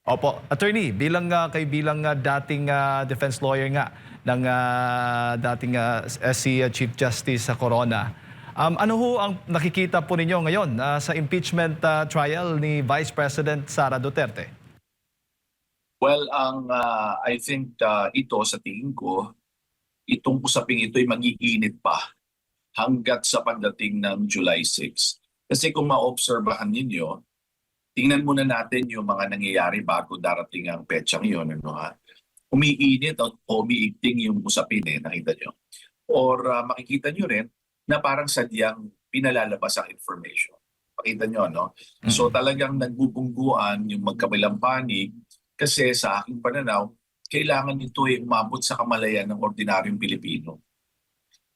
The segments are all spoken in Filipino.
Opo, attorney, bilang dating defense lawyer nga ng dating si Chief Justice sa Corona, ano ho ang nakikita po ninyo ngayon sa impeachment trial ni Vice President Sara Duterte? Well, I think ito sa tingin ko, itong usaping ito ay mag-iinit pa hanggat sa pagdating ng July 6. Kasi kung maobserbahan ninyo, tingnan muna natin yung mga nangyayari bago darating ang petsang yun. Ano, ha? Umiinit o umiigting yung usapin nakita nyo. Or makikita nyo rin na parang sadyang pinalalabas ang information. Makita nyo, no? So talagang nagbubungguan yung magkabilang panig kasi sa aking pananaw, kailangan ito ay umabot sa kamalayan ng ordinaryong Pilipino.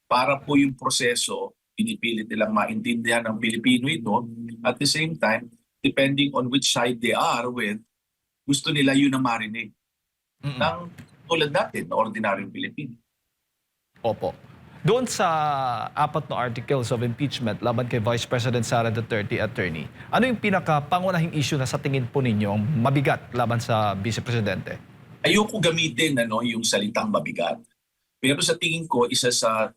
Para po yung proseso, pinipilit nilang maintindihan ng Pilipino ito. At the same time, depending on which side they are with, gusto nila yun na marinig ng tulad natin na ordinaryong Pilipino. Opo. Doon sa apat na articles of impeachment laban kay Vice President Sara Duterte, attorney, ano yung pinaka-pangunahing issue na sa tingin po ninyo mabigat laban sa Vice Presidente? Ayoko gamitin yung salitang mabigat. Pero sa tingin ko, isa sa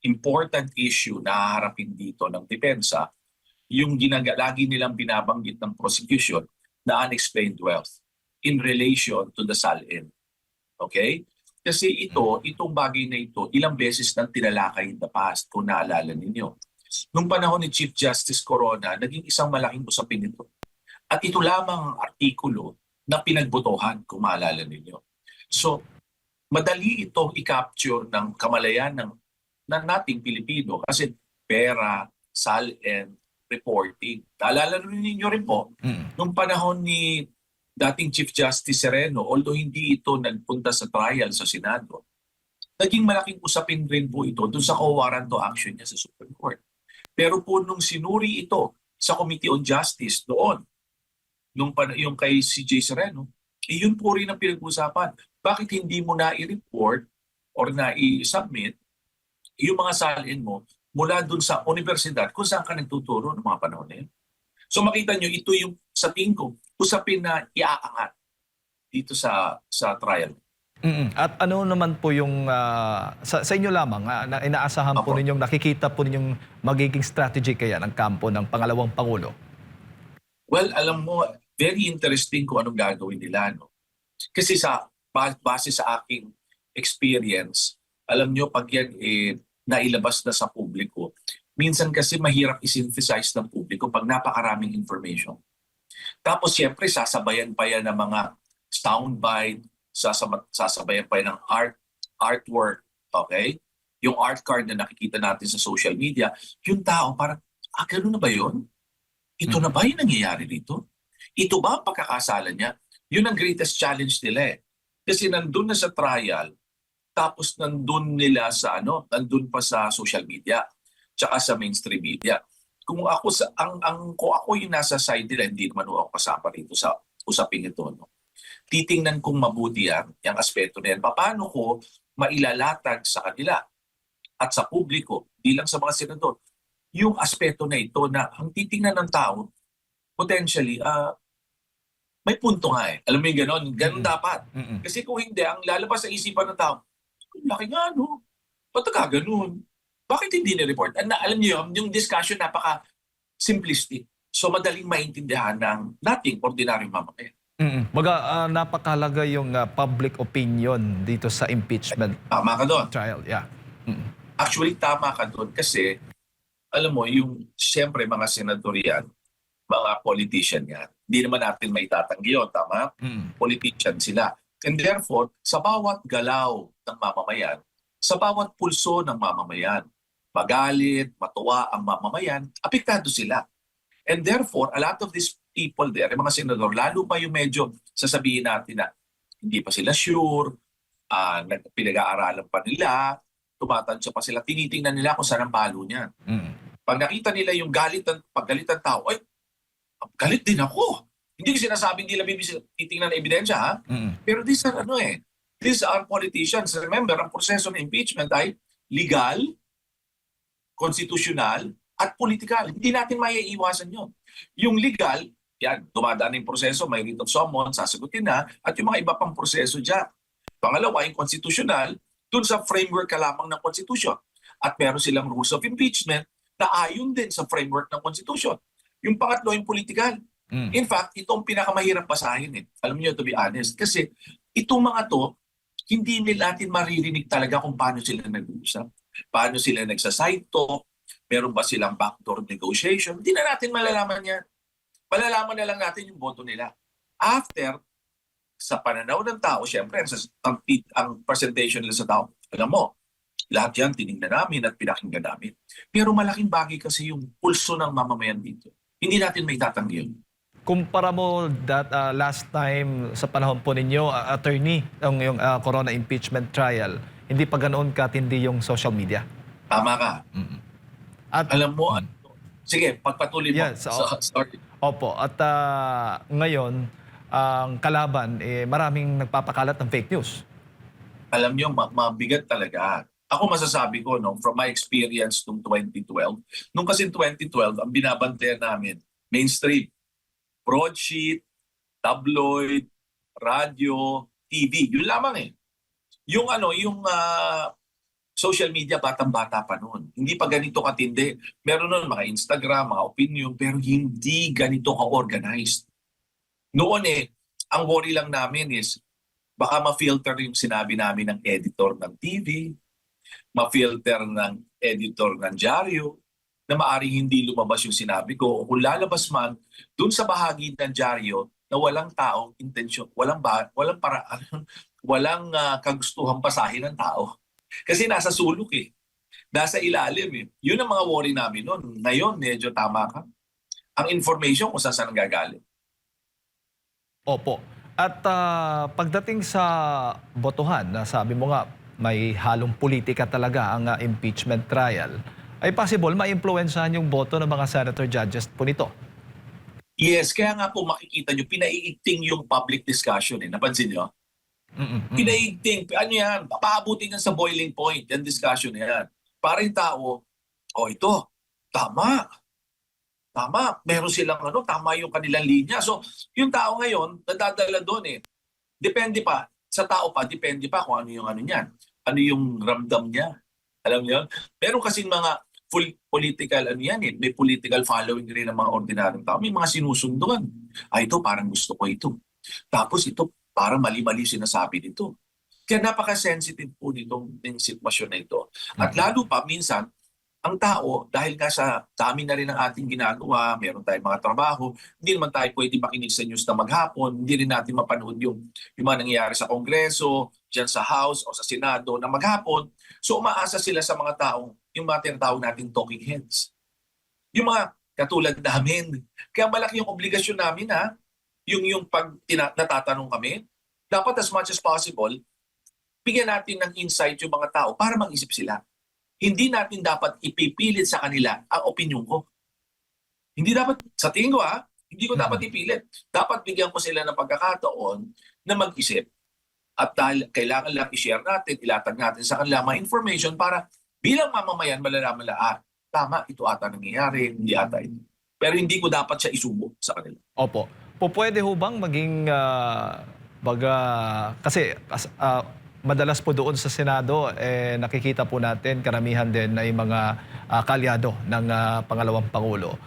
important issue na harapin dito ng depensa, yung lagi nilang binabanggit ng prosecution na unexplained wealth in relation to the SALN. Okay? Kasi itong bagay na ito, ilang beses nang tinalakay in the past, kung naalala ninyo. Nung panahon ni Chief Justice Corona, naging isang malaking usapin ito. At ito lamang ang artikulo na pinagbotohan, kung maalala ninyo. So, madali itong i-capture ng kamalayan ng nating Pilipino kasi pera, SALN, reporting. Naalala ninyo rin po, nung panahon ni dating Chief Justice Sereno, although hindi ito nagpunta sa trial sa Senado, naging malaking usapin rin po ito dun sa co-warrant to action niya sa Supreme Court. Pero po nung sinuri ito sa Committee on Justice doon, yung kay CJ Sereno, yun po rin ang pinag-usapan. Bakit hindi mo na i-report or na i-submit yung mga salin mo mula dun sa universidad kung saan ka nagtuturo ng mga panahon na yun? So makita nyo, ito yung sa tingin ko, usapin na iaangat dito sa trial. At ano naman po yung sa inyo lamang na inaasahan po ninyong nakikita po ninyong magiging strategy kaya ng kampo ng pangalawang Pangulo? Well, alam mo, very interesting kung anong gagawin nila. No? Kasi base sa aking experience, alam nyo, pag yan nailabas na sa publiko, minsan kasi mahirap i-synthesize ng publiko pag napakaraming information. Tapos siyempre sasabayan pa yan ng mga soundbite, sasabayan pa yan ng artwork, okay? Yung art card na nakikita natin sa social media, yung tao parang, gano'n na ba yun? Ito na ba yung nangyayari dito? Ito ba ang pagkakasala niya? Yun ang greatest challenge nila eh. Kasi nandun na sa trial, tapos nandun nila sa nandun pa sa social media, tsaka sa mainstream media. Kung ako kung ako yung nasa side nila, hindi naman ako kasama rito sa usaping ito, no? Titingnan kong mabuti yung aspeto na yan. Paano ko mailalatag sa kanila at sa publiko, di lang sa mga senador, yung aspeto na ito na ang titingnan ng tao, potentially, may punto nga eh. Alam mo yung ganon? Ganon dapat. Kasi kung hindi, ang lalabas sa isipan ng tao, laki nga, no? Ba't ka ganun? Bakit hindi ni-report? Alam niyo yung discussion napaka-simplistic. So madaling maintindihan ng nating ordinaryong mamamayan. Napakahalaga yung public opinion dito sa impeachment Tama ka doon. trial. Yeah. Actually, tama ka doon kasi, alam mo, yung siyempre mga senador yan, mga politician yan, hindi naman natin maitatanggi yun, tama? Politician sila. And therefore, sa bawat galaw ng mamamayan, sa bawat pulso ng mamamayan, magalit, matuwa ang mamamayan, apektado sila. And therefore, a lot of these people there, mga senador, lalo pa yung medyo sasabihin natin na hindi pa sila sure, pinag-aaralan pa nila, tumatansya pa sila, tinitingnan nila kung saan ang palo niyan. Pag nakita nila yung paggalit ng tao, ay, galit din ako. Hindi ko sinasabing nila titingnan ng ebidensya, ha? Pero these are politicians. Remember, ang proseso ng impeachment ay legal, konstitusyonal, at political. Hindi natin maiiwasan yun. Yung legal, yan, dumadaan yung proseso, may writ of summons, sasagutin na, at yung mga iba pang proseso dyan. Pangalawa, yung constitutional, dun sa framework ka lamang ng constitution. At meron silang rules of impeachment na ayon din sa framework ng constitution. Yung pangatlo, yung political. Mm. In fact, ito ang pinakamahirap basahin eh. Alam niyo, to be honest. Kasi itong mga to, hindi nila natin maririnig talaga kung paano sila nag-uusap. Paano sila nagsa-side talk. Meron ba silang backdoor negotiation? Hindi na natin malalaman yan. Malalaman na lang natin yung boto nila. After, sa pananaw ng tao, syempre, ang presentation nila sa tao, alam mo, lahat yan tinignan namin at pinakinggan namin. Pero malaking bagay kasi yung pulso ng mamamayan dito. Hindi natin may tatanggi yun. Kumpara mo last time sa panahon po ninyo, attorney, yung corona impeachment trial, hindi pa ganoon katindi yung social media. Tama ka. At Alam mo, sige, pagpatuloy mo. Yes, Sorry. opo, at ngayon ang kalaban maraming nagpapakalat ng fake news. Alam niyo, mabigat talaga. Ako masasabi ko, no, from my experience noong 2012, nung kasi 2012, ang binabantayan namin, mainstream, broadsheet, tabloid, radyo, TV, yun lamang eh. Yung social media, batang-bata pa noon. Hindi pa ganito katindi. Meron nun mga Instagram, mga opinion, pero hindi ganito ka-organized. Noon ang worry lang namin is, baka ma-filter yung sinabi namin ng editor ng TV, ma-filter ng editor ng dyaryo, na maaaring hindi lumabas yung sinabi ko. O kung lalabas man, dun sa bahagi ng dyaryo na walang taong intensyon, walang kagustuhang basahin ng tao. Kasi nasa sulok eh. Nasa ilalim eh. Yun ang mga worry namin noon. Ngayon, medyo tama ka. Ang information kung saan gagaling. Opo. At pagdating sa botohan, na sabi mo nga, may halong politika talaga ang impeachment trial, ay possible ma-influensahan yung boto ng mga senator judges po nito. Yes, kaya nga po makikita nyo, pinaiigting yung public discussion eh. Napansin nyo? Pinaiigting. Ano yan? Paabutin yan sa boiling point, yung discussion na yan. Para yung tao, ito, tama. Tama. Meron silang tama yung kanilang linya. So, yung tao ngayon, nadadala doon eh. Depende pa. Sa tao pa, depende pa kung ano yung niyan. Ano yung ramdam niya. Alam niyo? Meron kasing mga full political may political following rin ng mga ordinaryong tao. May mga sinusunduan. Ito parang gusto ko ito. Tapos ito parang mali-mali sinasabi nito. Kaya napaka-sensitive po nitong sitwasyon na ito. At lalo pa minsan, ang tao, dahil nga sa dami na rin ang ating ginagawa, meron tayong mga trabaho, hindi naman tayo pwede makinig sa news na maghapon, hindi rin natin mapanood yung mga nangyayari sa Kongreso, dyan sa House o sa Senado na maghapon. So umaasa sila sa mga taong, yung mga tinatawag nating talking heads. Yung mga katulad namin. Kaya malaki yung obligasyon namin yung pag natatanong kami, dapat as much as possible, bigyan natin ng insight yung mga tao para mag-isip sila. Hindi natin dapat ipipilit sa kanila ang opinion ko. Hindi dapat, sa tingin ko hindi ko dapat ipilit. Dapat bigyan ko sila ng pagkakataon na mag-isip. At dahil kailangan lang i-share natin, ilatag natin sa kanila mga information para bilang mamamayan malalaman na, tama, ito ata nangyayari, hindi ata ito. Pero hindi ko dapat siya isubo sa kanila. Opo. Pwede ho bang maging, kasi madalas po doon sa Senado, nakikita po natin, karamihan din ay mga kalyado ng pangalawang Pangulo.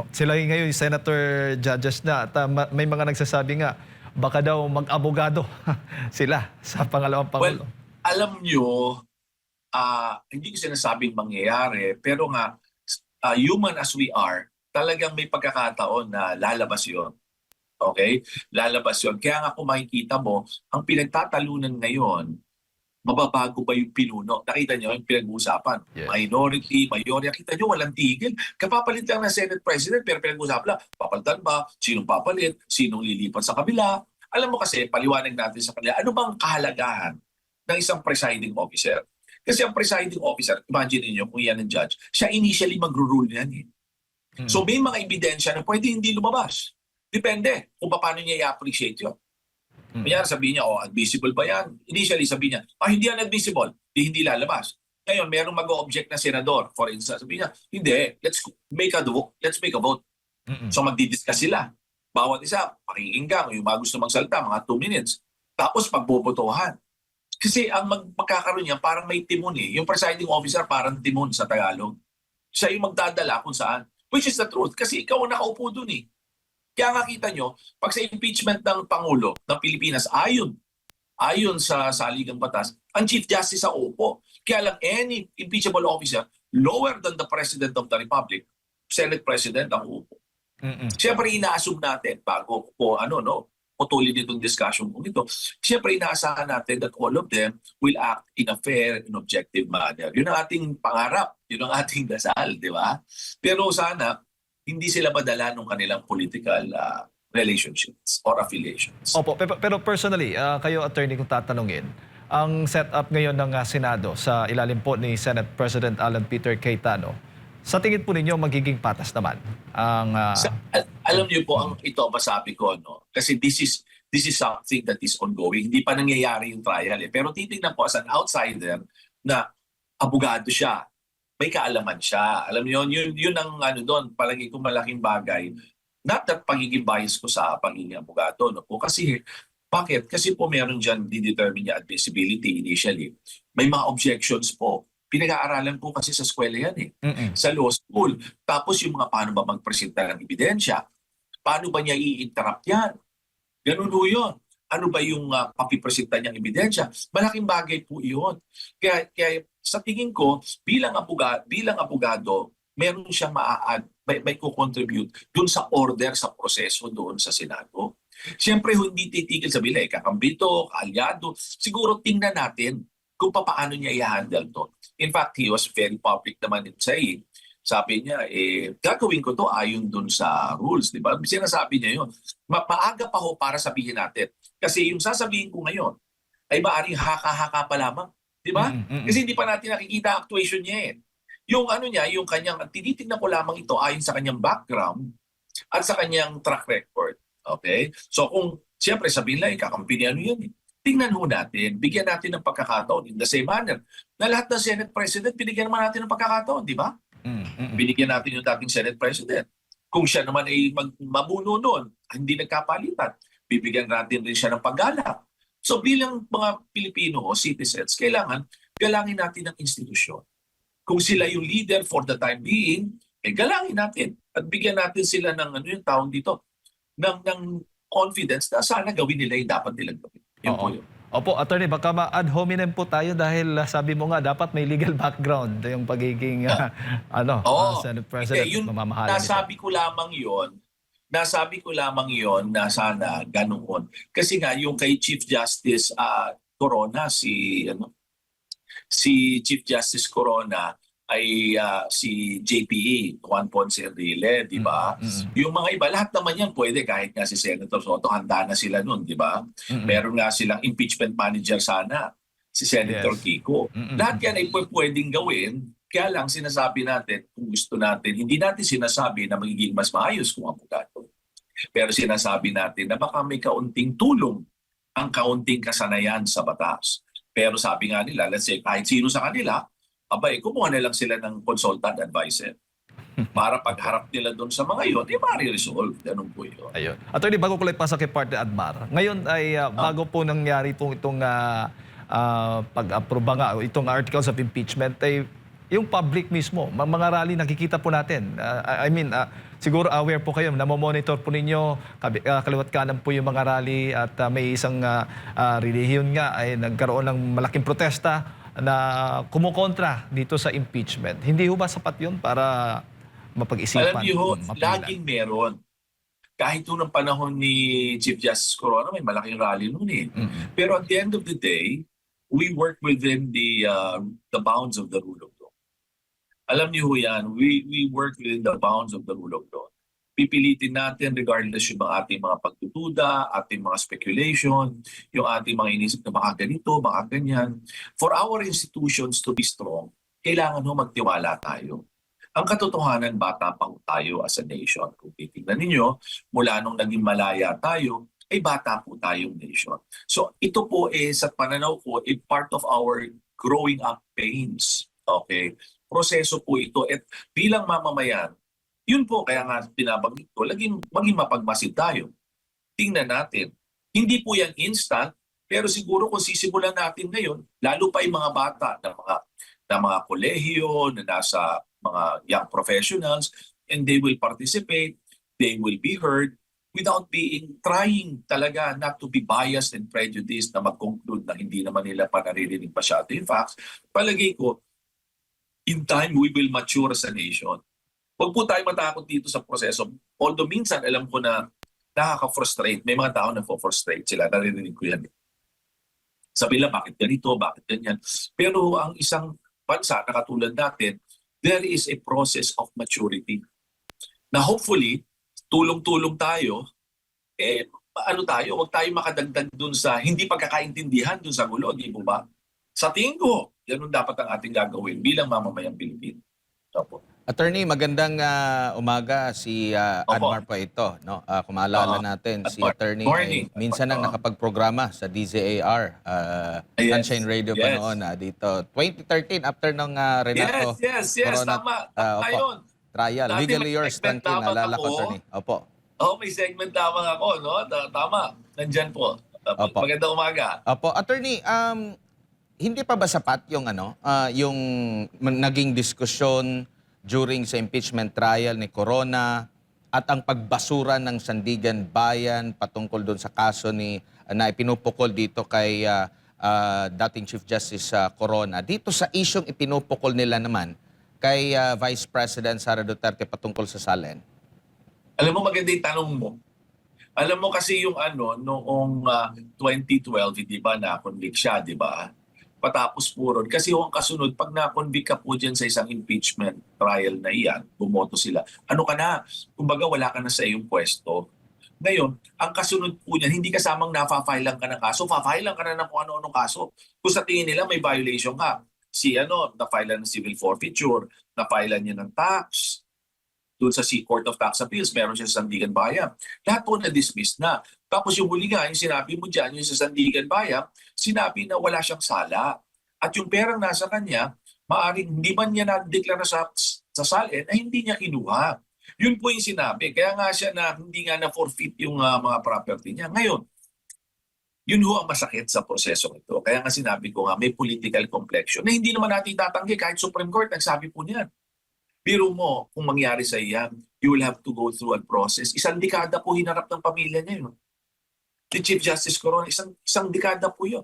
Sila ngayon, Senator Judges na, at may mga nagsasabi nga, baka daw mag-abogado sila sa pangalawang Pangulo. Well, alam nyo, hindi ko sinasabing mangyayari, pero nga, human as we are, talagang may pagkakataon na lalabas yon. Okay? Lalabas yon. Kaya nga kung makikita mo, ang pinagtatalunan ngayon, mababago ba yung pinuno? Nakita nyo yung pinag-uusapan? Yes. Minority, majority. Kita nyo, walang tigil. Kapapalit lang ng Senate President, pero pinag-uusapan lang, papalitan ba? Sinong papalit? Sinong lilipat sa kabila? Alam mo kasi, paliwanag natin sa kanila, ano bang kahalagahan ng isang presiding officer? Kasi ang presiding officer, imagine niyo kung yan ang judge, siya initially magro-rule yan eh. So may mga ebidensya na pwede hindi lumabas. Depende kung paano niya i-appreciate yun. Kaya sabihin niya, admissible ba yan? Initially sabihin niya, hindi yan admissible, hindi lalabas. Ngayon, merong mag-object na senador, for instance, sabihin niya, hindi, let's make a vote. Mm-mm. So magdidiscuss sila. Bawat isa, pakikinggan, yung mga gusto magsalita, mga 2 minutes. Tapos pagbobotohan. Kasi ang magkakaroon niya, parang may timon eh. Yung presiding officer parang timon sa Tagalog. Siya yung magdadala kung saan. Which is the truth. Kasi ikaw ang nakaupo dun eh. Kaya nga kita nyo, pag sa impeachment ng Pangulo ng Pilipinas, ayon sa saligang batas, ang Chief Justice sa upo. Kaya lang any impeachable officer lower than the President of the Republic, Senate President ang upo. Mm-mm. Siyempre ina-assume natin bago po putulin itong discussion kung ito. Siyempre inaasahan natin that all of them will act in a fair and objective manner. Yun ang ating pangarap, yun ang ating dasal, di ba? Pero sana hindi sila madala ng kanilang political relationships or affiliations. Opo, pero personally, kayo attorney kung tatanungin, ang setup ngayon ng Senado sa ilalim po ni Senate President Alan Peter Cayetano, sa tingin po ninyo magiging patas naman ang Alam niyo po, ito masabi ko, no? Kasi this is something that is ongoing. Hindi pa nangyayari yung trial eh. Pero titingnan po as an outsider na abogado siya, may kaalaman siya. Alam niyo, yun ang doon, palagi ko malaking bagay. Not that pagiging bias ko sa pagiging abogado, no po. Kasi, bakit? Kasi po meron dyan didetermine niya admissibility initially. May mga objections po. Pinag-aaralan po kasi sa eskwela yan eh. Mm-mm. Sa law school. Tapos yung mga paano ba magpresenta ng ebidensya, paano ba niya i-interrupt yan? Ganun po yun. Ano ba yung papipresenta niyang ebidensya? Malaking bagay po yun. Kaya sa tingin ko, bilang abogado, meron siyang may co-contribute dun sa order, sa proseso doon sa Senado. Siyempre, hindi titigil sa bila, kakambito, kaalyado. Siguro tingnan natin kung paano niya i-handle to. In fact, he was very public naman in saying, sabi niya, gagawin ko to ayon dun sa rules, di ba? Sinasabi niya yun. Maaga pa ho para sabihin natin. Kasi yung sasabihin ko ngayon, ay maaaring haka-haka pa lamang. Di ba? Kasi hindi pa natin nakikita actuation niya eh. Yung niya, yung kanyang, tinitingnan ko lamang ito ayon sa kanyang background at sa kanyang track record. Okay? So kung, siyempre sabihin lang, kakampi niya yan eh. Tingnan ho natin, bigyan natin ng pagkakataon in the same manner na lahat ng Senate President, binigyan naman natin ng pagkakataon, di ba? Binigyan natin yung dating Senate President. Kung siya naman ay mabuno noon, hindi nagkapalitan, bibigyan natin rin siya ng paggalak. So bilang mga Pilipino o citizens, kailangan galangin natin ang institusyon. Kung sila yung leader for the time being, galangin natin at bigyan natin sila ng yung taon dito, ng confidence na sana gawin nila yung dapat nilang gawin. Yun po yun. Opo, attorney, baka ma-ad hominem po tayo dahil sabi mo nga dapat may legal background yung pagiging Senate President. Yun, nasabi ko lamang yon na sana ganoon. Kasi nga yung kay Chief Justice Corona, si Chief Justice Corona ay si JPE, Juan Ponce Enrile, di ba? Yung mga iba, lahat naman yan pwede kahit nga si Senator Soto, handa na sila nun, di ba? Meron nga silang impeachment manager sana, si Senator Kiko. Lahat yan ay pwedeng gawin, kaya lang sinasabi natin, kung gusto natin, hindi natin sinasabi na magiging mas maayos kung abogado. Pero sinasabi natin na baka may kaunting tulong ang kaunting kasanayan sa batas. Pero sabi nga nila, let's say, kahit sino sa kanila, kumuha na lang sila ng consultant advisor para pagharap nila doon sa mga yun, ma-resolve. Ganun po yun. Ayun. Attorney, bago ko lang pasok kay Partner Admar, ngayon ay bago po nangyari itong pag-aproba nga, itong articles of impeachment, ay yung public mismo, mga rally nakikita po natin. Siguro aware po kayo, namomonitor po ninyo, kaliwat kanan po yung mga rally at may isang relihiyon nga ay nagkaroon ng malaking protesta na kumukontra dito sa impeachment. Hindi ho ba sapat yun para mapag-isipan? Alam niyo, laging meron. Kahit noong panahon ni Chief Justice Corona, may malaking rally noon eh. Pero at the end of the day, we work within the bounds of the rule of law. Alam niyo yan, we work within the bounds of the rule of law. Pipilitin natin regardless yung ating mga pagdududa, ating mga speculation, yung ating mga inisip na baka ganito, baka ganyan. For our institutions to be strong, kailangan magtiwala tayo. Ang katotohanan, bata pa tayo as a nation. Kung titignan ninyo, mula nung naging malaya tayo, ay bata po tayong nation. So ito po sa pananaw ko, part of our growing up pains. Okay? Proseso po ito. At bilang mamamayan, Yun po, kaya nga binabanggit ko, maging mapagmasid tayo. Tingnan natin. Hindi po yan instant, pero siguro kung sisimulan natin ngayon, lalo pa yung mga bata na mga kolehiyo, na nasa mga young professionals, and they will participate, they will be heard, without trying talaga not to be biased and prejudiced na mag-conclude na hindi naman nila pa naririnig masyado yung facts. Palagay ko, in time, we will mature as a nation. Huwag po tayo matakot dito sa proseso. Although minsan, alam ko na nakaka-frustrate. May mga tao na frustrate sila. Naririnig ko yan. Sabi nila, bakit ganito, bakit ganyan. Pero ang isang bansa na katulad natin, there is a process of maturity. Na hopefully, tulong-tulong tayo, huwag tayo makadagdag dun sa hindi pagkakaintindihan dun sa gulo, di po ba? Sa tingin ko, yan ang dapat ang ating gagawin bilang mamamayang Pilipino. Opo. Attorney, magandang umaga. Si Opo. Anmar po ito. No? Kung maalala natin, si Anmar. Attorney Morning. ay minsan nang nakapagprograma sa DZAR, Yes. Sunshine Radio pa Yes. noon dito. 2013, after ng Renato Yes. Corona Tama. opo, Ayun. trial. Dati Legally may yours, segment Tranquil. lamang Naalala ko, ako. Attorney. Opo. May segment lamang ako, no? Tama. Nandyan po. Opo. Magandang umaga. Opo, Attorney, hindi pa ba sapat yung yung naging diskusyon during sa impeachment trial ni Corona at ang pagbasura ng Sandigan Bayan patungkol doon sa kaso na ipinupukol dito kay dating Chief Justice Corona. Dito sa isyong ipinupukol nila naman kay Vice President Sara Duterte patungkol sa Salen. Alam mo, maganda yung tanong mo. Alam mo kasi yung noong 2012, di ba, na-convict siya, di ba? Patapos po ron. Kasi yung kasunod, pag na-convict ka po dyan sa isang impeachment trial na iyan, bumoto sila, ano ka na? Kumbaga, wala ka na sa iyong pwesto. Ngayon, ang kasunod po niyan, hindi kasamang na-file lang ka ng kaso, fa-file lang ka na ng kung ano-anong kaso. Kung sa tingin nila may violation ka, na-file ng civil forfeiture, na-file niya ng tax, doon sa Court of Tax Appeals, meron siya sa Sandigan Bayan. Lahat po na-dismiss na. Tapos yung huli nga, yung sinabi mo dyan, yung sa Sandigan Bayan, sinabi na wala siyang sala. At yung perang nasa kanya, maaring hindi man niya na-deklara sa Salen, ay hindi niya kinuha. Yun po yung sinabi. Kaya nga siya na hindi nga na-forfeit yung mga property niya. Ngayon, yun ho ang masakit sa prosesong ito. Kaya nga sinabi ko nga, may political complexion na hindi naman natin tatanggi kahit Supreme Court, nagsabi po niyan. Biro mo, kung mangyari sa iyan, you will have to go through a process. Isang dekada po hinarap ng pamilya niya yun. Si Chief Justice Corona, isang dekada po yun.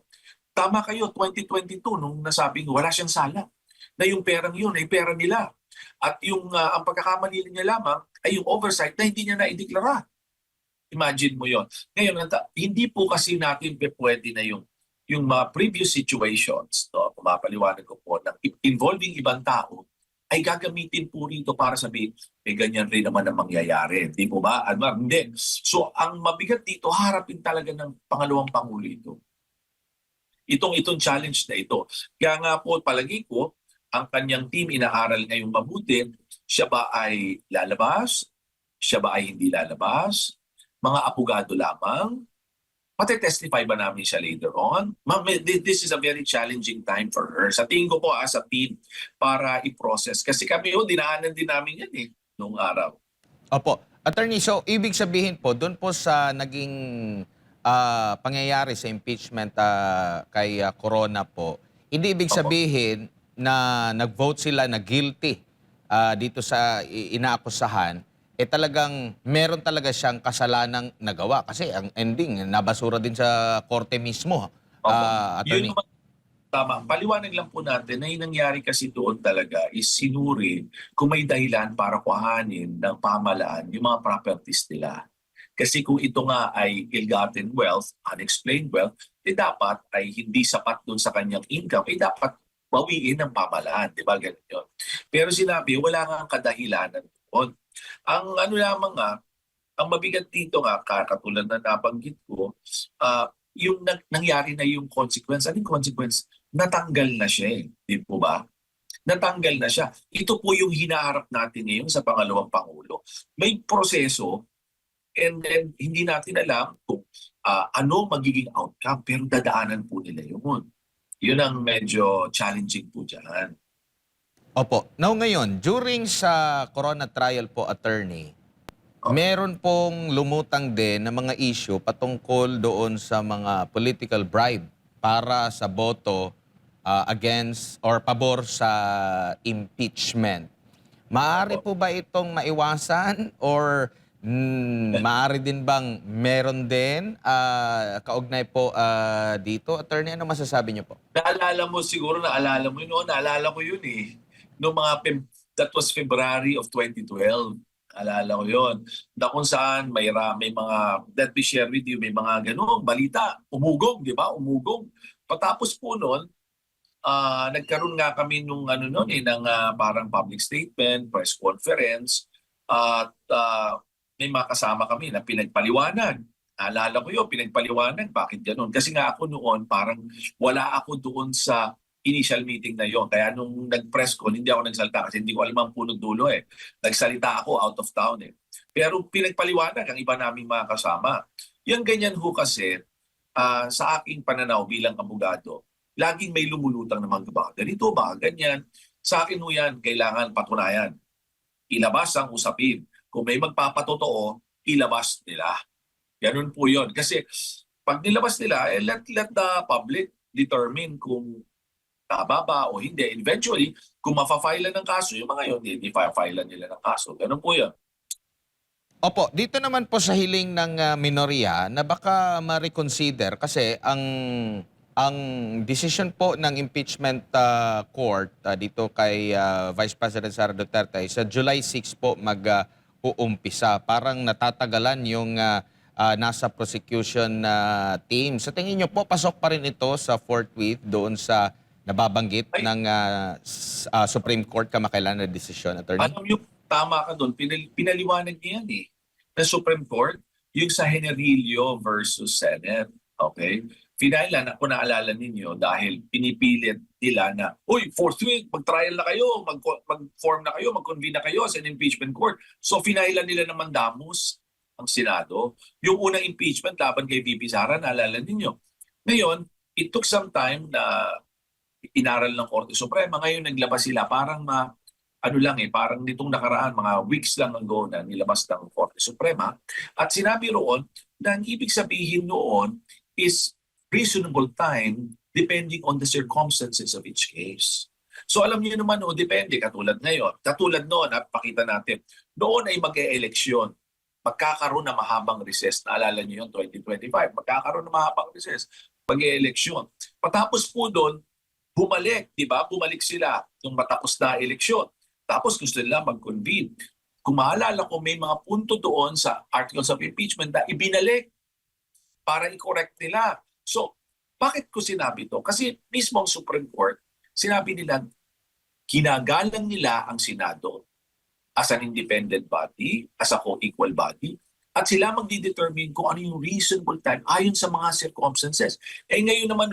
Tama kayo, 2022, nung nasabing wala siyang sala, na yung perang yun ay pera nila. At ang pagkakamali niya lamang ay yung oversight na hindi niya na-ideklara. Imagine mo yon. Ngayon, hindi po kasi natin pwede na yung mga previous situations, no, pumapaliwanag ko po, na involving ibang tao, ay gagamitin po rito para sabihin, ganyan rin naman ang mangyayari. Di po ba, Anwar? Hindi. So, ang mabigat dito, harapin talaga ng pangalawang Pangulo ito. Itong challenge na ito. Kaya nga po, palagi ko, ang kanyang team inaaral ngayong mabuti, siya ba ay lalabas? Siya ba ay hindi lalabas? Mga abogado lamang? Matetestify ba namin siya later on? This is a very challenging time for her. Sa tingin ko po as a team para i-process. Kasi kami dinaanan din namin yan noong araw. Opo. Attorney, so ibig sabihin po, doon po sa naging pangyayari sa impeachment kay Corona po, hindi ibig sabihin na nag-vote sila na guilty dito sa inaakusahan, talagang meron talaga siyang kasalanang nagawa. Kasi ang ending, nabasura din sa korte mismo. Attorney. Yun naman, tama. Paliwanag lang po natin na yung nangyari kasi doon talaga is sinuri kung may dahilan para kuhanin ng pamahalaan yung mga properties nila. Kasi kung ito nga ay ill-gotten wealth, unexplained wealth, dapat ay hindi sapat doon sa kanyang income, dapat bawiin ng pamahalaan. Di ba? Ganun yun. Pero sinabi, wala nga ang kadahilanan doon. Ang lamang ang mabigat dito nga, katulad na nabanggit ko, yung nangyari na yung consequence. Anong consequence? Natanggal na siya Di po ba? Natanggal na siya. Ito po yung hinaharap natin ngayon sa pangalawang Pangulo. May proseso and then hindi natin alam kung ano magiging outcome pero dadaanan po nila yun. Yun ang medyo challenging po dyan. Opo. Now ngayon, during sa corona trial po, attorney, meron pong lumutang din na mga issue patungkol doon sa mga political bribe para sa boto against or pabor sa impeachment. Maaari po ba itong maiwasan or maaari din bang meron din kaugnay po dito? Attorney, ano masasabi niyo po? Naalala mo yun, naalala ko yun eh. That was February of 2012. Alala ko yun. Na kung saan may mga, let me share with you, may mga ganun, balita, umugong, di ba? Umugong. Patapos po nun, nagkaroon nga kami nung ng parang public statement, press conference, at may mga kasama kami na pinagpaliwanag. Alala ko yun, pinagpaliwanag, bakit ganun? Kasi nga ako noon, parang wala ako doon sa initial meeting na yon. Kaya nung nag-press ko, hindi ako nagsalita kasi hindi ko alam ang punot dulo eh. Nagsalita ako out of town eh. Pero pinagpaliwanag ang iba naming mga kasama. Yung ganyan ho kasi, sa aking pananaw bilang abogado, laging may lumulutang naman ba? Ganito ba? Ganyan. Sa akin ho yan, kailangan patunayan. Ilabas ang usapin. Kung may magpapatotoo, ilabas nila. Ganun po yun. Kasi pag nilabas nila, let the public determine kung tama ba o hindi. Eventually, kung mapafile ng kaso yung mga yun, hindi file nila ng kaso. Ganun po yun. Opo, dito naman po sa hiling ng minorya na baka ma-reconsider kasi ang decision po ng impeachment court dito kay Vice President Sara Duterte ay sa July 6 po mag-uumpisa. Parang natatagalan yung nasa prosecution team. Sa tingin niyo po, pasok pa rin ito sa forthwith doon sa nababanggit ng Supreme Court kamakailan na desisyon, attorney? Alam niyo, tama ka doon. Pinaliwanag niya yan eh. Na Supreme Court, yung sa Generillo versus Senate. Okay? Finailan, kung naalala ninyo, dahil pinipilit nila na, uy, forthwith, mag-trial na kayo, mag-form na kayo, mag-convene na kayo sa impeachment court. So, finailan nila ng mandamus ang Senado. Yung unang impeachment laban kay VP Sara, naalala ninyo. Ngayon, it took some time na inaral ng Korte Suprema. Ngayon naglabas sila parang parang nitong nakaraan, mga weeks lang ago na nilabas ng Korte Suprema. At sinabi roon na ang ibig sabihin noon is reasonable time depending on the circumstances of each case. So alam niyo naman, depende. Katulad ngayon. Katulad noon, pakita natin, noon ay mag-e-eleksyon. Magkakaroon na mahabang recess. Naalala niyo yun, 2025. Magkakaroon na mahabang recess. Mag-e-eleksyon. Patapos po doon, bumalik, di ba? Bumalik sila nung matapos na eleksyon. Tapos gusto nila mag-convene. Kung maalala ko, may mga punto doon sa articles of impeachment na ibinalik para i-correct nila. So, bakit ko sinabi to? Kasi mismo ang Supreme Court, sinabi nila, kinagalang nila ang Senado as an independent body, as a co-equal body, at sila magdidetermine kung ano yung reasonable time ayon sa mga circumstances. Eh ngayon naman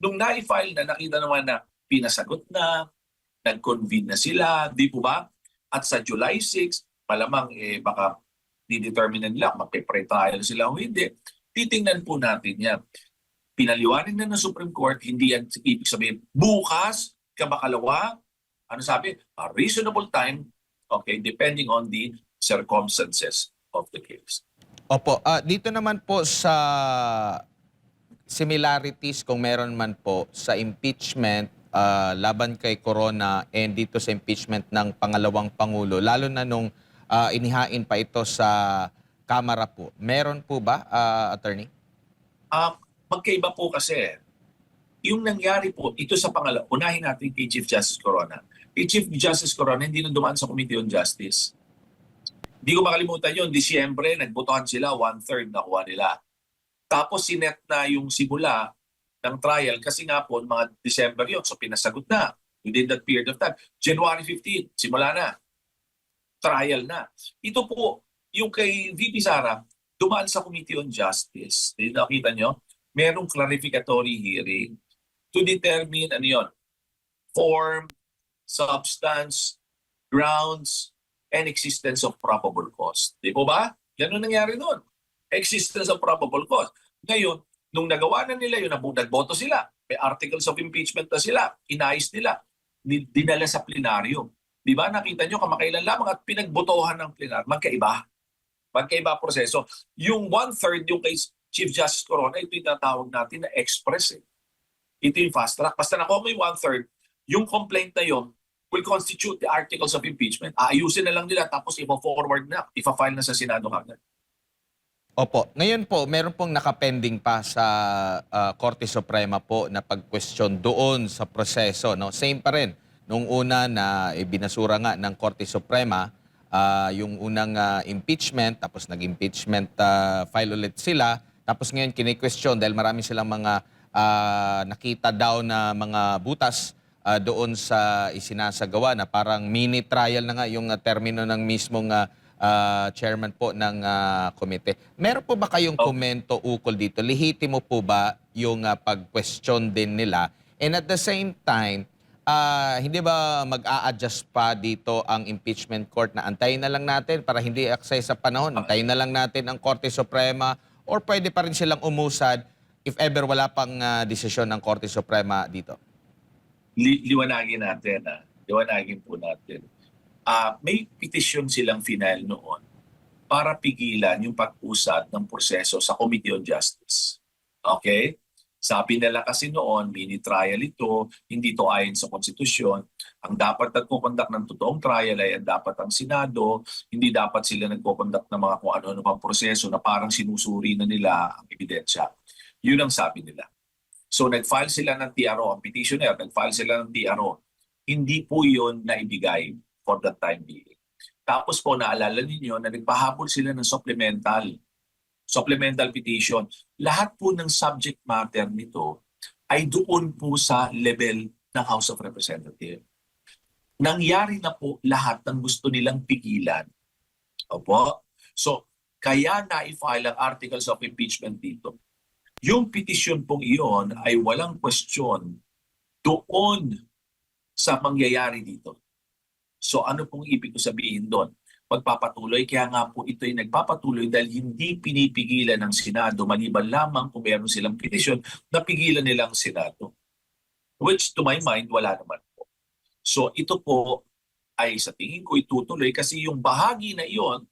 nung na-file na, nakita naman na pinasagot na, nag-convene na sila, di po ba? At sa July 6, malamang baka didetermine nila, magpe-pre-trial sila o hindi. Titingnan po natin yan. Pinaliwanag na ng Supreme Court, hindi yan ibig sabihin, bukas, kabakalawa, ano sabi? A reasonable time, okay, depending on the circumstances of the case. Opo, dito naman po sa similarities kung meron man po sa impeachment laban kay Corona and dito sa impeachment ng pangalawang Pangulo, lalo na nung inihain pa ito sa Kamara po. Meron po ba, attorney? Magkaiba po kasi. Yung nangyari po, ito sa pangalawa, unahin natin kay Chief Justice Corona. Kay Chief Justice Corona, hindi nang dumaan sa Committee on Justice. Hindi ko makalimutan yun, Disyembre, nagbotohan sila, 1/3 nakuha nila. Tapos sinet na yung simula ng trial kasi nga po mga December yun. So pinasagot na within that period of time. January 15, simula na. Trial na. Ito po, yung kay VP Sara, dumaan sa Committee on Justice. Nakita nyo? Merong clarificatory hearing to determine ano yun, form, substance, grounds, and existence of probable cause. Di po ba? Yan ang nangyari doon. Existence of probable cause. Ngayon, nung nagawa na nila yun, nagboto sila, may articles of impeachment na sila, inayos nila. dinala sa plenaryo. Di ba? Nakita nyo kamakailan lamang at pinagbotohan ng plenar. Magkaiba. Magkaiba proseso. Yung 1/3, yung kay Chief Justice Corona, ito yung tatawag natin na express. Ito yung fast track. Basta nakuha mo yung 1/3, yung complaint na yun will constitute the articles of impeachment. Aayusin na lang nila tapos ipa-forward na, ipa-file na sa Senado kagad. Opo. Ngayon po, meron pong nakapending pa sa Korte Suprema po na pag-question doon sa proseso. No? Same pa rin. Nung una na binasura nga ng Korte Suprema, yung unang impeachment, tapos nag-impeachment file ulit sila. Tapos ngayon kini-question dahil marami silang mga nakita daw na mga butas doon sa isinasagawa na parang mini trial na nga yung termino ng mismong chairman po ng komite. Meron po ba kayong komento ukol dito? Lehitimo po ba yung pag-question din nila? And at the same time, hindi ba mag-a-adjust pa dito ang impeachment court na antayin na lang natin para hindi aksay sa panahon? Antayin na lang natin ang Korte Suprema or pwede pa rin silang umusad if ever wala pang desisyon ng Korte Suprema dito? Liwanagin natin. Liwanagin po natin. May petition silang final noon para pigilan yung pag-usad ng proseso sa Committee on Justice. Okay? Sabi nila kasi noon, mini trial ito, hindi to ayon sa konstitusyon. Ang dapat nagko-conduct ng totoong trial ay dapat ang Senado, hindi dapat sila nagko-conduct ng mga kung ano-ano pang proseso na parang sinusuri na nila ang ebidensya. Yun ang sabi nila. So nag-file sila ng TRO, ang petitioner, nag-file sila ng TRO. Hindi po yun naibigay for that time being. Tapos po naalala ninyo na nagpahabol sila ng supplemental petition. Lahat po ng subject matter nito ay doon po sa level ng House of Representatives. Nangyari na po lahat ng gusto nilang pigilan. Opo. So, kaya na-file ang articles of impeachment dito. Yung petition pong iyon ay walang question doon sa mangyayari dito. So ano pong ibig ko sabihin doon? Pagpapatuloy, kaya nga po ito ay nagpapatuloy dahil hindi pinipigilan ng Senado maliban lamang kung meron silang petisyon na pigilan nilang Senado. Which to my mind, wala naman po. So ito po ay sa tingin ko itutuloy kasi yung bahagi na iyon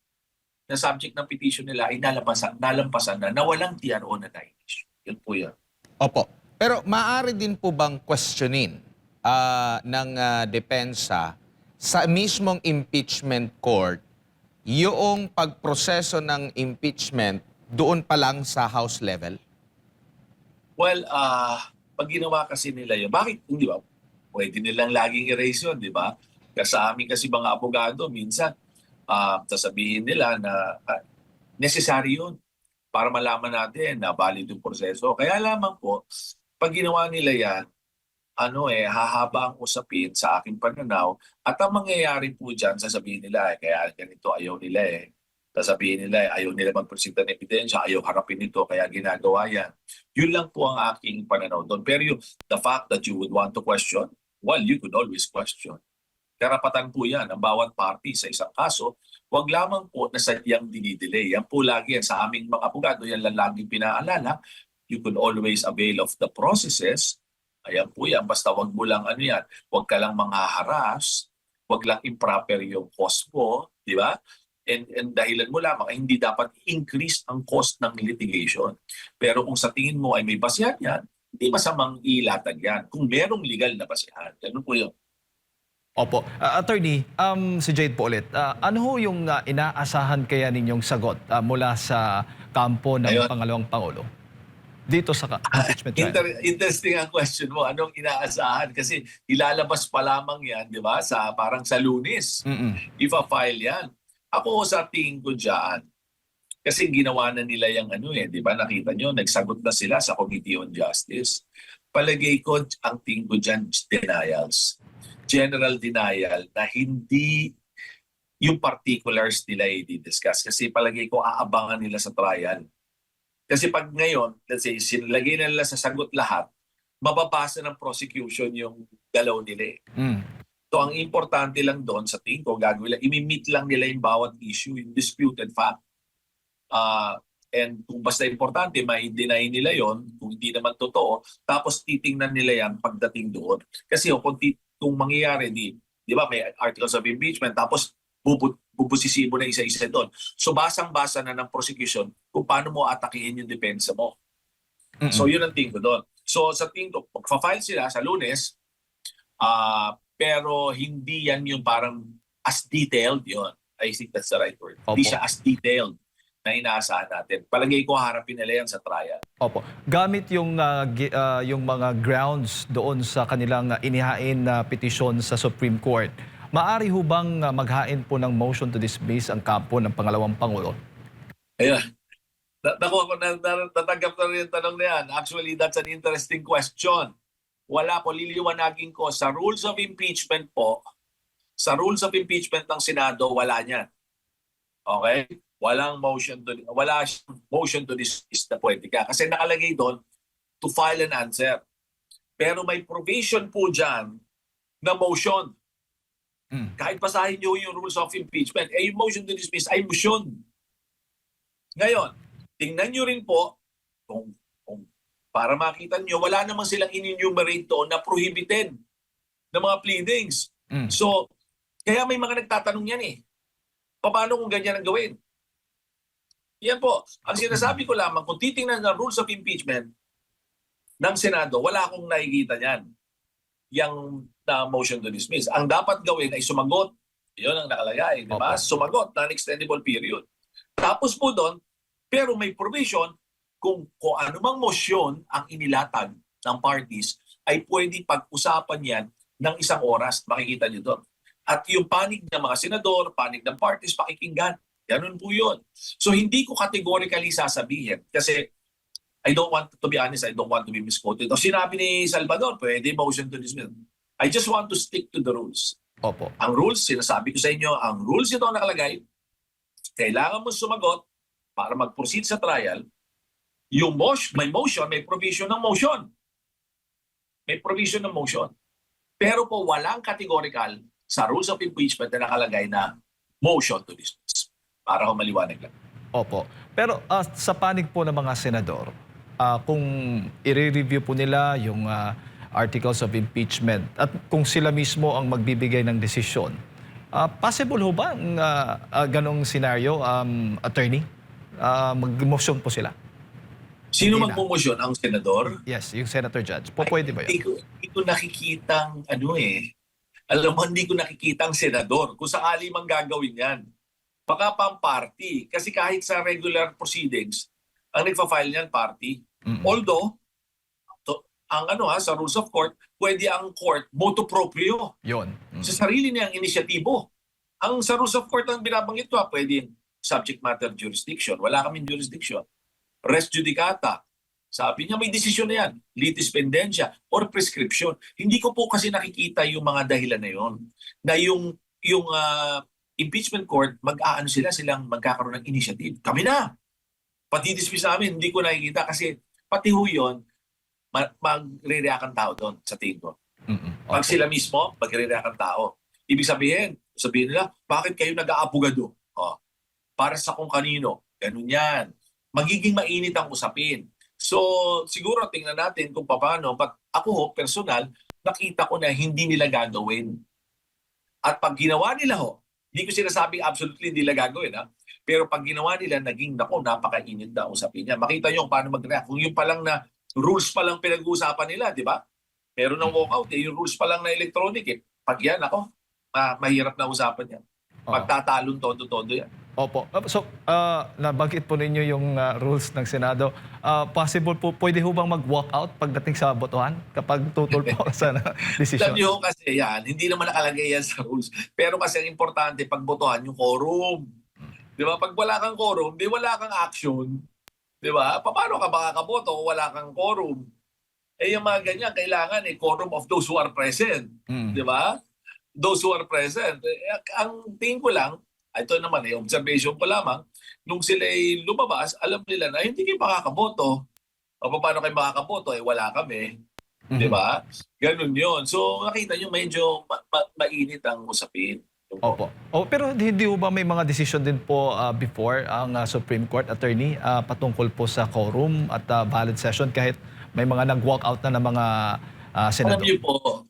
na subject ng petition nila ay nalampasan na walang TRO na na-issue. Yun po yan. Opo. Pero maaari din po bang questionin ng depensa sa mismong impeachment court yung pagproseso ng impeachment doon pa lang sa House level? Well, pag ginawa kasi nila yun, bakit hindi ba? Pwede nilang laging erase yun, di ba? Kasi sa amin kasi mga abogado, minsan sasabihin nila na necessary yun para malaman natin na valid yung proseso. Kaya lamang po, pag ginawa nila yan, hahaba ang usapin sa aking pananaw at ang mangyayari po dyan, sasabihin nila, kaya ganito ayaw nila Sasabihin nila, ayaw nila magpresenta ng ebidensya, ayaw harapin ito, kaya ginagawa yan. Yun lang po ang aking pananaw doon. Pero the fact that you would want to question, well, you could always question. Karapatan po yan ang bawat party sa isang kaso. Huwag lamang po na sadyang dinidelay. Yan po lagi yan sa aming mga abogado, yan lang laging pinaalala. You could always avail of the processes. Ayan po yan. Basta wag mo lang wag ka lang manghaharas, wag lang improper yung cost mo, di ba? And dahilan mo lamang ay hindi dapat increase ang cost ng litigation. Pero kung sa tingin mo ay may basihan yan, hindi masamang ilatag yan. Kung merong legal na basihan, ganun po yun. Opo. Attorney, si Jade po ulit. Ano ho yung inaasahan kaya ninyong sagot mula sa kampo ng Pangalawang Pangulo dito sa impeachment trial? Interesting ang question mo. Anong inaasahan? Kasi ilalabas pa lamang yan, di ba? Parang sa Lunes. Ipa-file yan. Ako sa tingin ko dyan, kasi ginawa na nila yung di ba? Nakita nyo, nagsagot na sila sa Committee on Justice. Palagay ko, ang tingin ko dyan, denials. General denial na hindi yung particulars nila i-discuss. Kasi palagay ko, aabangan nila sa trial. Kasi pag ngayon, let's say, sinilagay na nila sa sagot lahat, mababasa ng prosecution yung galaw nila. So ang importante lang doon sa tingin ko, gagawin lang, imi-meet lang nila yung bawat issue, yung disputed fact. And kung basta importante, mai-deny nila yon kung hindi naman totoo, tapos titingnan nila yan pagdating doon. Kasi kung kung mangyayari, di ba may articles of impeachment, tapos bubusisi mo na isa-isa doon. So basang-basa na ng prosecution kung paano mo atakihin yung depensa mo. So yun ang tingin ko doon. So sa tingin ko, magfa-file sila sa Lunes, pero hindi yan yung parang as detailed yun. I think that's the right word. Hindi Opo. siya as detailed na inaasahan natin. Palagay ko harapin nila yan sa trial. Opo. Gamit yung mga grounds doon sa kanilang inihain na petisyon sa Supreme Court, maari ho bang maghain po ng motion to dismiss ang kampo ng pangalawang Pangulo? Ayun. Natanggap ko rin yung tanong na yan. Actually, that's an interesting question. Wala ko, liliwanagin ko. Sa rules of impeachment po, sa rules of impeachment ng Senado, wala niyan. Okay? Wala motion to dismiss na pwede ka. Kasi nakalagay doon to file an answer. Pero may provision po dyan na motion. Kahit basahin nyo yung rules of impeachment, yung motion to dismiss ay motion. Ngayon, tingnan nyo rin po, kung para makita nyo, wala namang silang in-enumerate doon na prohibited na mga pleadings. So, kaya may mga nagtatanong yan eh. Paano kung ganyan ang gawin? Yan po. Ang sinasabi ko lamang, kung titingnan ng rules of impeachment ng Senado, wala akong nakikita niyan. Yang motion to dismiss. Ang dapat gawin ay sumagot. Yun ang nakalagay. Diba? Sumagot na extendable period. Tapos po doon, pero may provision kung anumang motion ang inilatag ng parties ay pwede pag-usapan yan ng 1 oras. Makikita nyo doon. At yung panig ng mga senador, panig ng parties, pakikinggan. Ganun po yun. So hindi ko categorically sasabihin kasi I don't want to be misquoted. O sinabi ni Salvador, pwede motion to dismiss. I just want to stick to the rules. Opo. Ang rules, sinasabi ko sa inyo, ang rules ito ang nakalagay. Kailangan mo sumagot para mag-proceed sa trial. Yung may motion, may provision ng motion. May provision ng motion. Pero po walang categorical sa rules of impeachment na nakalagay na motion to dismiss. Para ho maliwanag lang. Opo. Pero sa panig po ng mga senador, kung i-review po nila yung articles of impeachment at kung sila mismo ang magbibigay ng desisyon, possible ho ba ang ganong scenario, attorney? Mag-motion po sila? Sino Hindi na. magpumosyon? Ang senador? Yes, yung senator judge. Pwede ba yun? Hindi ko nakikitang alam mo, hindi ko nakikitang senador. Kung sakali mang gagawin yan. Baka pang party. Kasi kahit sa regular proceedings, ang nagpa-file niyan party. Although, sa rules of court, pwede ang court motu proprio. Yun. Sa sarili niyang inisyatibo. Ang sa rules of court ang binabanggit ko, pwede subject matter jurisdiction. Wala kaming jurisdiction. Res judicata. Sabi niya may desisyon na yan. Litis pendentia or prescription. Hindi ko po kasi nakikita yung mga dahilan na yun. Na yung impeachment court, silang magkakaroon ng initiative. Kami na. Pati-dismiss namin, hindi ko nakikita kasi pati ho yun, magre-react ang tao doon sa tingin ko. Pag sila mismo, magre-react ang tao. Ibig sabihin nila, bakit kayo nag-aabogado? Para sa kung kanino. Ganun yan. Magiging mainit ang usapin. So, siguro tingnan natin kung paano. But ako, personal, nakita ko na hindi nila gagawin. At pag ginawa nila hindi ko sinasabing absolutely hindi nila gagawin. Pero pag ginawa nila, naging napakainit na usapin niya. Makita nyo paano mag-react. Kung yung palang na rules pa lang pinag-uusapan nila, di ba? Meron ng walkout, yung rules pa lang na electronic. Pag yan, mahirap na usapan yan. Magtatalon todo-todo yan. Opo. So, nabanggit po ninyo yung rules ng Senado. Possible po, pwede ho bang mag-walkout pagdating sa botohan kapag tutol po sa Alam desisyon? nyo kasi yan, hindi naman nakalagay yan sa rules. Pero kasi ang importante, pag botohan, yung quorum. Di ba? Pag wala kang quorum, di wala kang action. Di ba? Paano ka makakaboto kung wala kang quorum? Yung mga ganyan, kailangan quorum of those who are present. Di ba? Those who are present. Ang tingin ko lang, ito naman observation ko lamang, nung sila lumabas, alam nila na hindi kayo makakaboto. O paano kayo makakaboto? Wala kami. Di ba? Ganun yun. So nakita nyo medyo mainit ang usapin. Opo. Pero hindi ho ba may mga decision din po before ang Supreme Court attorney patungkol po sa quorum at valid session kahit may mga nag-walk out na ng mga Alam senador? niyo po,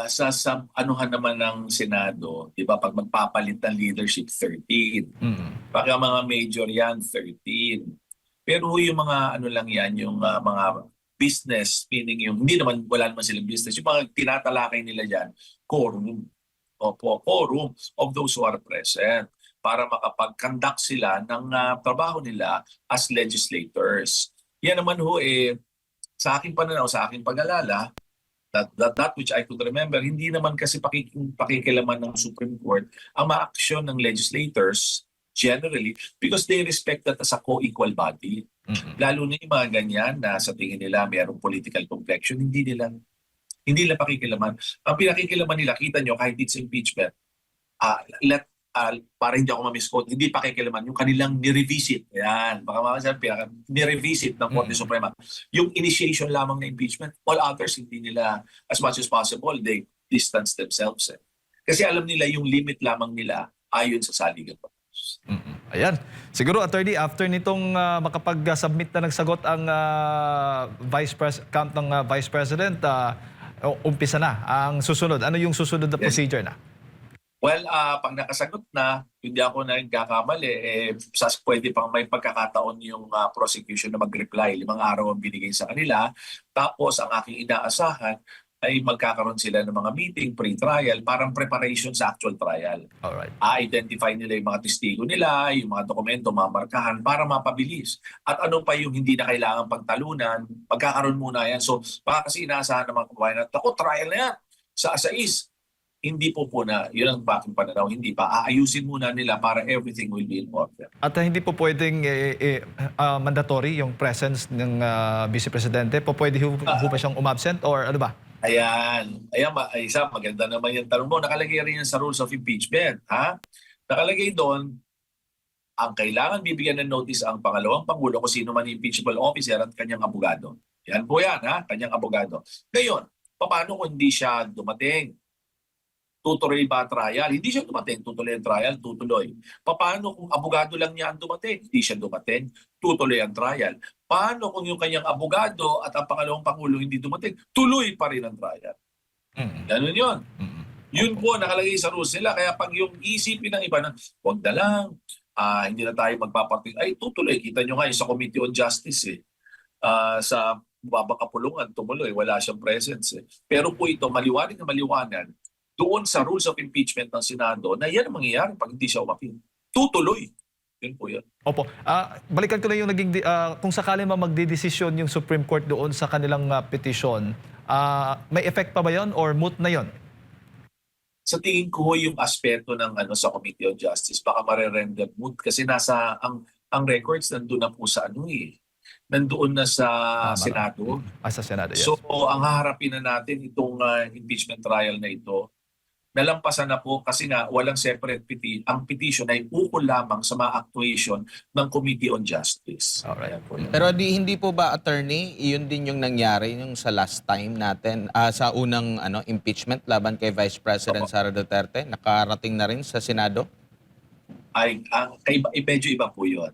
sa anuhan naman ng Senado, 'di ba, pag magpapalit ng leadership 13. Pag ang mga major yan 13. Pero yung mga ano lang yan, yung mga business, meaning yung hindi naman wala naman silang business, yung mga tinatalakay nila diyan, quorum. Opo, quorum of those who are present para makapag-conduct sila ng trabaho nila as legislators. Yan naman ho sa aking pananaw, sa aking pag-alala, that which I could remember, hindi naman kasi pakikilaman ng Supreme Court ang maaksyon ng legislators generally because they respect that as a co-equal body. Lalo na yung mga ganyan na sa tingin nila mayroong political complexion, hindi nila pakikilaman. Ang pinakikilaman nila, kita nyo, kahit it's impeachment, para hindi ako ma-misquote, hindi pakikilaman yung kanilang nirevisit. Yan, baka makasabi, nirevisit ng Korte Suprema. Yung initiation lamang na impeachment, all others, hindi nila, as much as possible, they distance themselves. Kasi alam nila yung limit lamang nila ayon sa saligan. Ayan. Siguro, Attorney, after nitong makapag-submit na ng sagot ang camp ng Vice President, umpisa na ang susunod. Ano yung susunod na procedure na? Well, pag nakasagot na, hindi ako na nagkakamali, pwede pang may pagkakataon yung prosecution na mag-reply. 5 araw ang binigay sa kanila. Tapos, ang aking inaasahan ay magkakaroon sila ng mga meeting, pre-trial, parang preparation sa actual trial. Alright. I-identify nila yung mga testigo nila, yung mga dokumento, mamarkahan para mapabilis. At ano pa yung hindi na kailangan pagtalunan, magkakaroon muna yan. So, baka kasi inaasahan ng mga kabayan na, trial na yan sa asais. Hindi po na, yun ang baking pananaw, hindi pa. Aayusin muna nila para everything will be in order. At hindi po pwedeng mandatory yung presence ng Vice Presidente? Pwede ho ba siyang umabsent or ano ba? Ayan, isa, maganda naman yung tanong mo. Nakalagay rin yan sa rules of impeachment. Ha? Nakalagay doon, ang kailangan bibigyan ng notice ang pangalawang Pangulo kung sino man impeachable officer at kanyang abogado. Yan po yan, ha? Kanyang abogado. Ngayon, paano kung hindi siya dumating? Tutuloy ba ang trial? Hindi siya dumating, tutuloy ang trial, tutuloy. Paano kung abogado lang niya ang dumating? Hindi siya dumating, tutuloy ang trial. Paano kung yung kanyang abogado at ang pangalawang Pangulo hindi dumating? Tuloy pa rin ang trial. Ganun yun. Yun po nakalagay sa rules nila. Kaya pag yung isipin ng iba na, huwag na lang, hindi na tayo magpaparting. Ay, tutuloy. Kita nyo nga sa Committee on Justice sa babang kapulungan, tumuloy. Wala siyang presence. Pero po ito, maliwanag na maliwanag, doon sa rules of impeachment ng Senado na yan ang mangyayari pag hindi siya umapil. Tutuloy. Yun po yan. Opo. Balikan ko na yung kung sakali magdidesisyon yung Supreme Court doon sa kanilang petisyon, may effect pa ba yon or moot na yon? Sa tingin ko yung aspeto ng sa Committee on Justice baka marerender moot kasi nasa ang records nandoon na po sa nandoon na sa Senado. Sa Senado, yes. So ang haharapin na natin itong impeachment trial na ito, nalampasan na po kasi nga walang separate petition. Ang petition ay ukol lamang sa mga actuation ng Committee on Justice. Alright. Pero hindi po ba, attorney, yun din yung nangyari yung sa last time natin, sa unang impeachment laban kay Vice President Sara Duterte? Nakarating na rin sa Senado? Medyo iba po yun.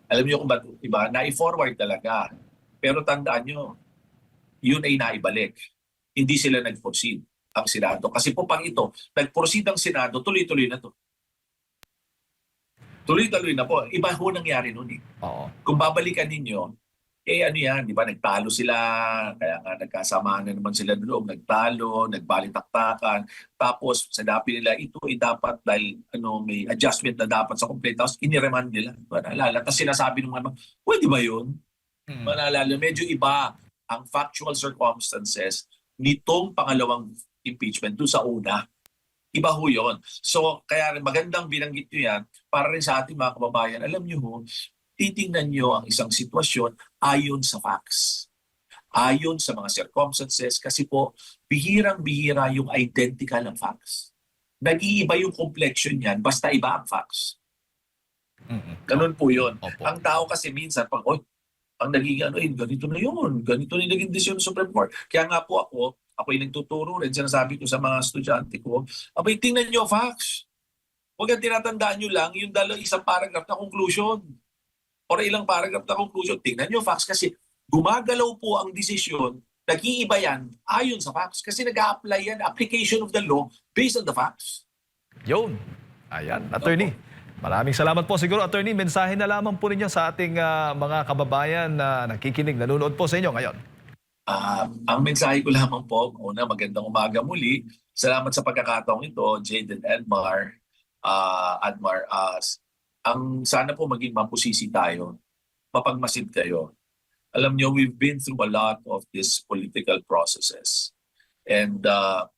Alam niyo kung ba't iba? Na-forward talaga. Pero tandaan niyo, yun ay naibalik. Hindi sila nag-proceed ang Senado. Kasi po pang ito, nag-proceed ang Senado, tuloy-tuloy na to. Tuloy-tuloy na po. Iba ho nangyari noon . Oo. Kung babalikan ninyo, di ba, nagtalo sila, kaya nga nagkasamaan na naman sila doon, nagtalo, nagbalitaktakan, tapos sinabi nila, ito ay dapat dahil may adjustment na dapat sa complaint, tapos iniremand nila. Manalala, tapos sinasabi ng mga, pwede ba yun? Manalala, medyo iba ang factual circumstances nitong pangalawang impeachment doon sa una. Iba ho yun. So, kaya magandang binanggit nyo yan para rin sa ating mga kababayan. Alam nyo ho, titingnan nyo ang isang sitwasyon ayon sa facts. Ayon sa mga circumstances kasi po, bihirang-bihira yung identical ng facts. Nag-iiba yung complexion yan basta iba ang facts. Ganun po yun. Opo. Ang tao kasi minsan, ang naging ganito na yun. Ganito na yung naging desisyon ng Supreme Court. Kaya nga po ako'y nagtuturo rin, sinasabi ko sa mga estudyante ko, tingnan nyo facts. Huwag ang tinatandaan nyo lang yung isang paragraph na conclusion or ilang paragraph na conclusion. Tingnan nyo facts kasi gumagalaw po ang desisyon Nag-iiba yan ayon sa facts kasi nag-a-apply yan, application of the law based on the facts. Yun. Ayan, attorney. Maraming salamat po. Siguro, attorney, mensahe na lamang po ninyo sa ating mga kababayan na nakikinig, nanonood po sa inyo ngayon. Ang mensahe ko lamang po, una, magandang umaga muli. Salamat sa pagkakataong ito, Jade and Edmar. Ang sana po maging mapusisi tayo, mapagmasid kayo. Alam nyo, we've been through a lot of these political processes. And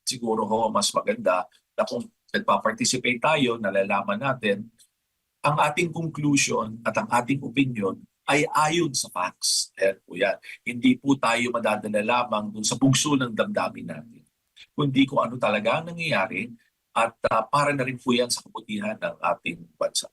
siguro ho, mas maganda na kung nagpa-participate tayo, nalalaman natin, ang ating conclusion at ang ating opinion ay ayon sa facts. Ayan po yan. Hindi po tayo madadala lamang dun sa bugso ng damdamin natin, kundi kung ano talaga ang nangyayari at para na rin po yan sa kabutihan ng ating bansa.